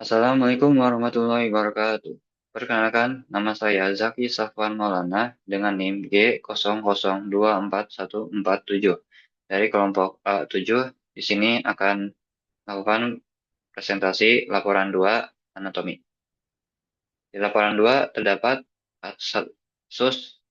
Assalamualaikum warahmatullahi wabarakatuh. Perkenalkan, nama saya Zaki Safwan Maulana dengan NIM G00241447 dari kelompok A7. Di sini akan melakukan presentasi laporan 2 anatomi. Di laporan 2 terdapat kasus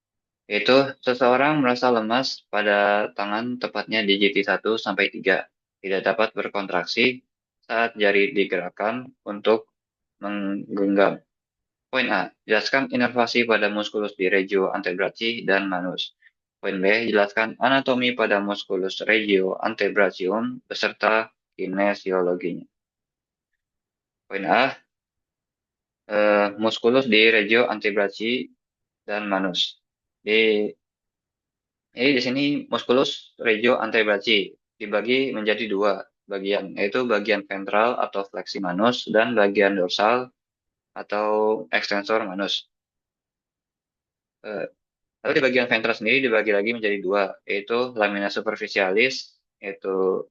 yaitu seseorang merasa lemas pada tangan, tepatnya di jari 1 sampai 3, tidak dapat berkontraksi saat jari digerakkan untuk menggenggam. Poin A. Jelaskan inervasi pada muskulus di regio antebrachi dan manus. Poin B. Jelaskan anatomi pada muskulus regio antebrachium beserta kinesiologinya. Poin A. Muskulus di regio antebrachi dan manus. Di sini muskulus regio antebrachi dibagi menjadi dua bagian, yaitu bagian ventral atau fleksi manus dan bagian dorsal atau extensor manus. Eh, Lalu di bagian ventral sendiri dibagi lagi menjadi dua, yaitu lamina superficialis, yaitu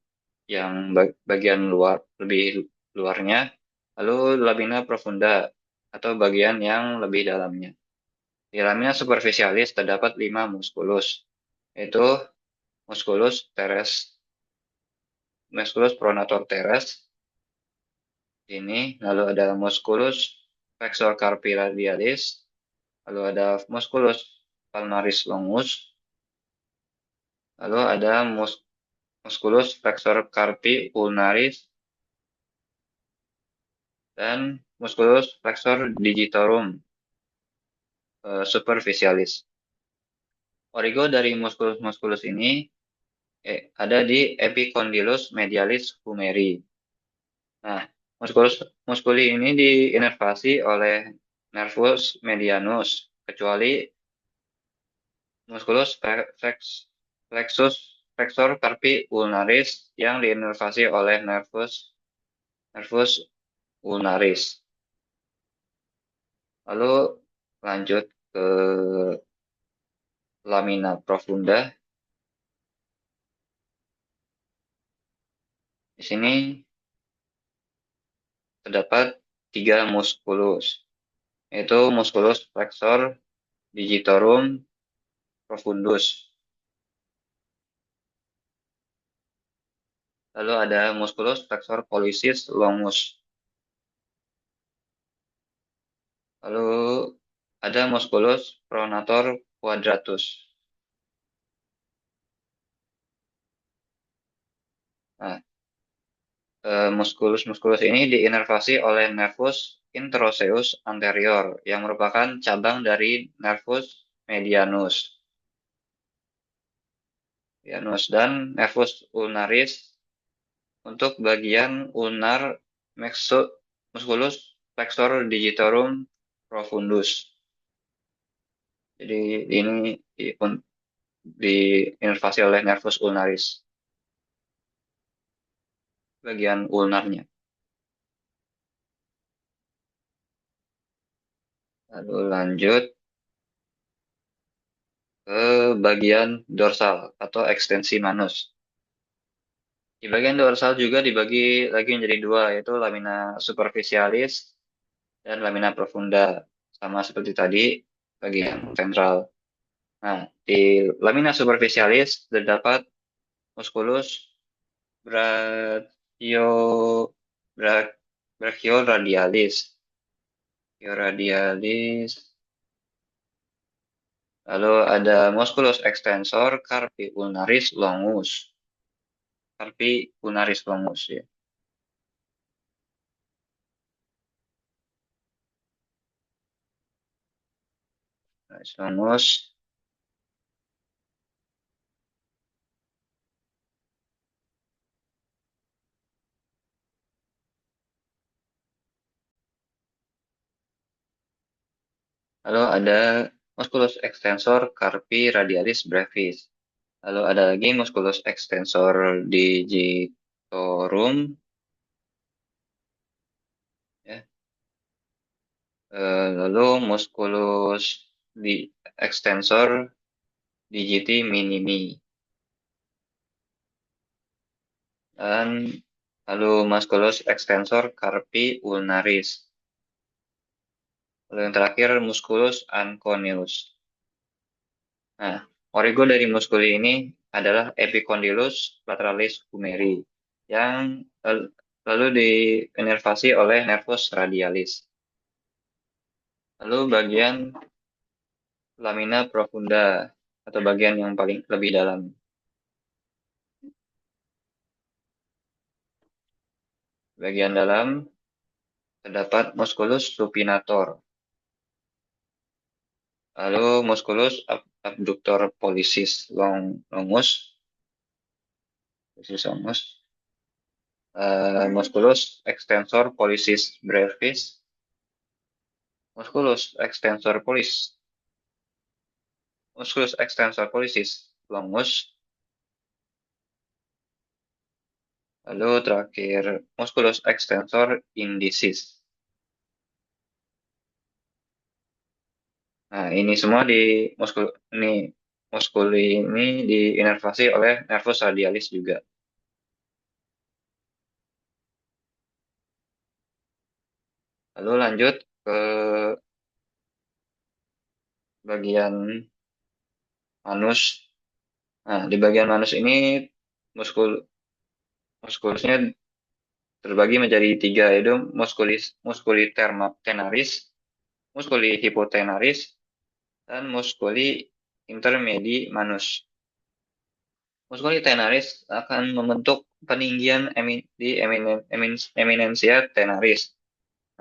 yang bagian luar, lebih luarnya, lalu lamina profunda, atau bagian yang lebih dalamnya. Di lamina superficialis terdapat 5 muskulus, yaitu muskulus teres, musculus pronator teres, ini, lalu ada musculus flexor carpi radialis, lalu ada musculus palmaris longus, lalu ada musculus flexor carpi ulnaris, dan musculus flexor digitorum superficialis. Origo dari muskulus-muskulus ini ada di epicondylus medialis humeri. Nah, muskuli ini diinervasi oleh nervus medianus, kecuali musculus flexor carpi ulnaris yang diinervasi oleh nervus ulnaris. Lalu lanjut ke lamina profunda. Di sini terdapat 3 muskulus, yaitu musculus flexor digitorum profundus. Lalu ada musculus flexor pollicis longus. Lalu ada musculus pronator quadratus. Nah, muskulus ini diinervasi oleh nervus introseus anterior yang merupakan cabang dari nervus medianus. Dan nervus ulnaris untuk bagian ulnar musculus flexor digitorum profundus. Jadi ini diinervasi oleh nervus ulnaris, bagian ulnarnya. Lalu lanjut ke bagian dorsal atau ekstensi manus. Di bagian dorsal juga dibagi lagi menjadi dua, yaitu lamina superficialis dan lamina profunda, sama seperti tadi bagian ventral. Nah, di lamina superficialis terdapat musculus brachio brachioradialis. Brachioradialis. Lalu ada musculus extensor carpi ulnaris longus. Carpi ulnaris longus ya. Longus. Lalu ada musculus extensor carpi radialis brevis. Lalu ada lagi musculus extensor digitorum. Ya. Lalu musculus extensor digiti minimi. Dan Lalu musculus extensor carpi ulnaris. Lalu yang terakhir musculus anconilus. Nah, origo dari muskuli ini adalah epicondylus lateralis humeri yang lalu diinervasi oleh nervus radialis. Lalu bagian lamina profunda atau bagian yang paling lebih dalam. Bagian dalam terdapat musculus supinator. Lalu musculus abductor pollicis longus, pollicis longus, musculus extensor pollicis brevis, musculus extensor pollicis longus, lalu terakhir musculus extensor indicis. Nah, ini semua muskuli ini diinervasi oleh nervus radialis juga. Lalu lanjut ke bagian manus. Nah, di bagian manus ini muskulusnya terbagi menjadi tiga, yaitu muskuli tenaris, muskuli hipotenaris, dan muskuli intermedi manus. Muskuli tenaris akan membentuk peninggian di eminensia tenaris.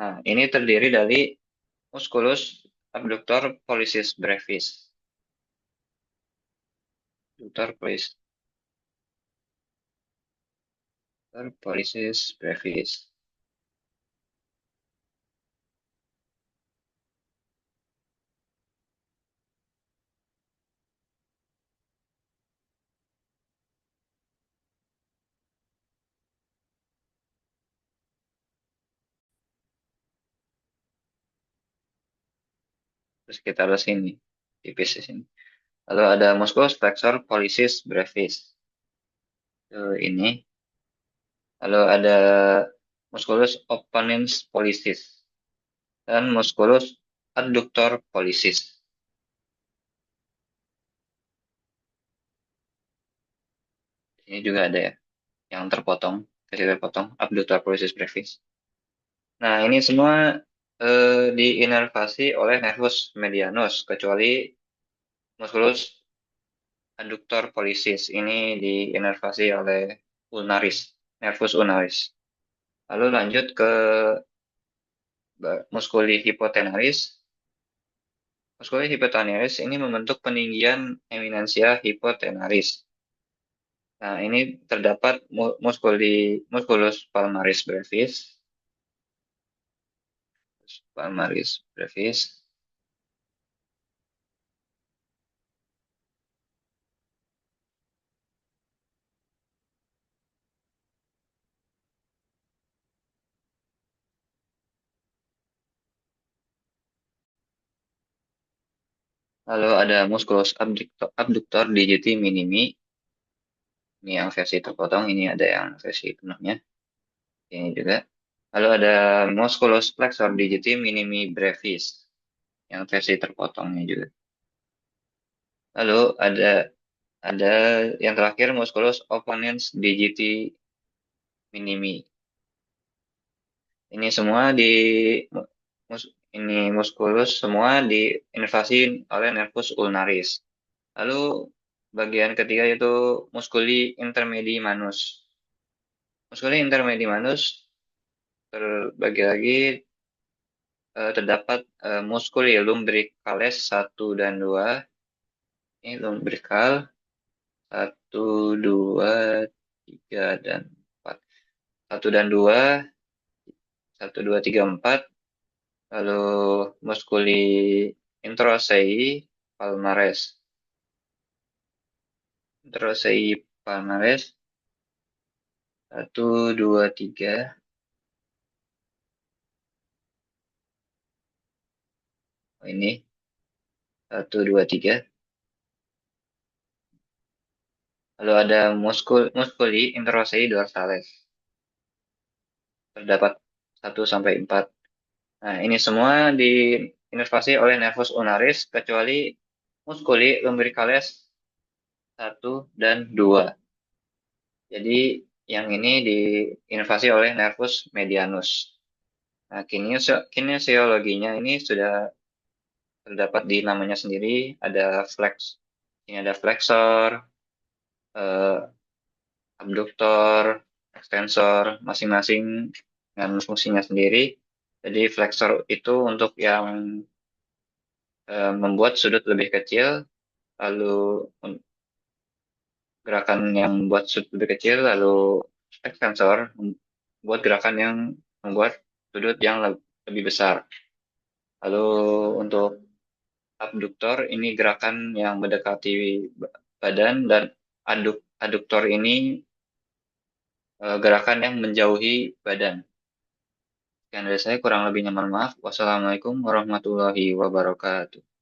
Nah, ini terdiri dari musculus abductor pollicis brevis. Abductor pollicis brevis. Terus kita lihat sini, tipis di sini. Lalu ada musculus flexor pollicis brevis. Ini. Lalu ada musculus opponens pollicis dan musculus adductor pollicis. Ini juga ada ya, yang terpotong, versi terpotong, abductor pollicis brevis. Nah, ini semua diinervasi oleh nervus medianus, kecuali musculus adductor pollicis. Ini diinervasi oleh nervus ulnaris. Lalu lanjut ke muskuli hipotenaris. Muskuli hipotenaris ini membentuk peninggian eminensia hipotenaris. Nah, ini terdapat musculus palmaris brevis. Palmaris brevis. Lalu ada musculus abductor digiti minimi. Ini yang versi terpotong, ini ada yang versi penuhnya. Ini juga. Lalu ada musculus flexor digiti minimi brevis. Yang versi terpotongnya juga. Lalu ada yang terakhir musculus opponens digiti minimi. Ini semua ini musculus semua diinervasi oleh nervus ulnaris. Lalu bagian ketiga yaitu muskuli intermedi manus. Muskuli intermedi manus terbagi lagi, terdapat muskuli lumbricales 1 dan 2. Ini lumbrical 1, 2, 3, dan 4. 1 dan 2, 1, 2, 3, 4. Lalu muskuli introsei palmares. Introsei palmares 1, 2, 3. Ini 1, 2, 3. Lalu ada muskuli introsei dorsales. terdapat 1 sampai 4. Nah, ini semua diinervasi oleh nervus ulnaris kecuali musculi lumbricalis 1 dan 2. Jadi yang ini diinervasi oleh nervus medianus. Nah, kinesiologinya ini sudah terdapat di namanya sendiri, ada ini ada flexor, eh, abduktor, extensor, masing-masing dengan fungsinya sendiri. Jadi flexor itu untuk yang membuat sudut lebih kecil, lalu gerakan yang membuat sudut lebih kecil, lalu extensor membuat gerakan yang membuat sudut yang lebih besar. Lalu untuk abduktor ini gerakan yang mendekati badan, dan aduktor ini gerakan yang menjauhi badan. Sekian dari saya, kurang lebihnya mohon maaf. Wassalamualaikum warahmatullahi wabarakatuh.